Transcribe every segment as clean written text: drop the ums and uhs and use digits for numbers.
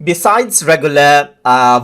Besides regular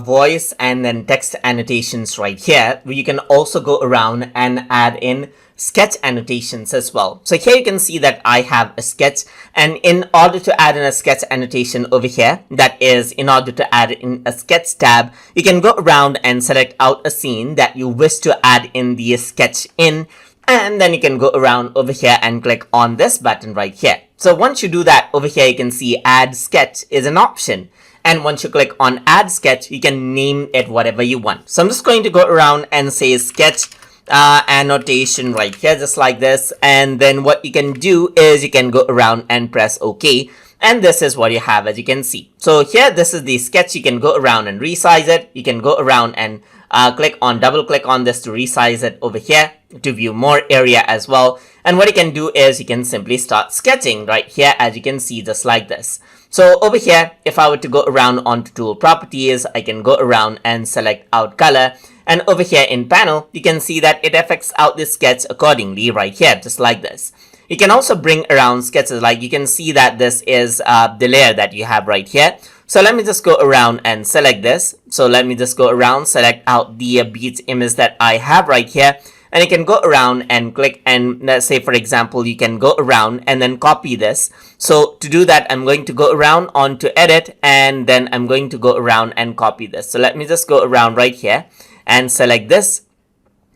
voice and then text annotations right here, you can also go around and add in sketch annotations as well. So here you can see that I have a sketch, and in order to add in a sketch annotation over here, that is in order to add in a sketch tab, you can go around and select out a scene that you wish to add in the sketch in, and then you can go around over here and click on this button right here. So once you do that, over here you can see add sketch is an option. And once you click on add sketch, you can name it whatever you want. So I'm just going to go around and say sketch annotation right here, just like this. And then what you can do is you can go around and press OK. And this is what you have, as you can see. So here, this is the sketch. You can go around and resize it. You can go around and double click on this to resize it over here to view more area as well. And what you can do is you can simply start sketching right here, as you can see, just like this. So over here, if I were to go around onto tool properties, I can go around and select out color. And over here in panel, you can see that it affects out the sketch accordingly right here, just like this. You can also bring around sketches, like you can see that this is the layer that you have right here. So let me just go around and select this. So let me just go around, select out the beats image that I have right here. And you can go around and click, and let's say, for example, you can go around and then copy this. So to do that, I'm going to go around onto edit, and then I'm going to go around and copy this. So let me just go around right here and select this,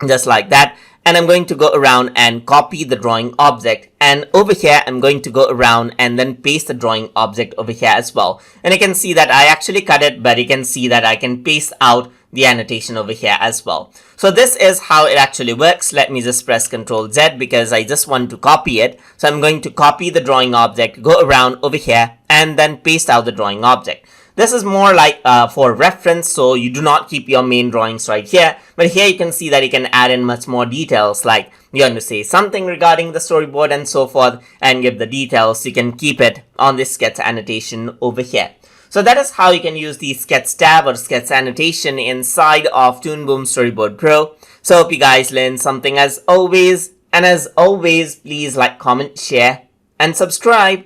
just like that. And I'm going to go around and copy the drawing object. And over here, I'm going to go around and then paste the drawing object over here as well. And you can see that I actually cut it, but you can see that I can paste out the annotation over here as well. So this is how it actually works. Let me just press Ctrl Z because I just want to copy it. So I'm going to copy the drawing object, go around over here, and then paste out the drawing object. This is more like for reference, so you do not keep your main drawings right here. But here you can see that you can add in much more details, like you want to say something regarding the storyboard and so forth, and give the details. You can keep it on this sketch annotation over here. So that is how you can use the sketch tab or sketch annotation inside of Toon Boom Storyboard Pro. So hope you guys learned something as always. And as always, please like, comment, share, and subscribe.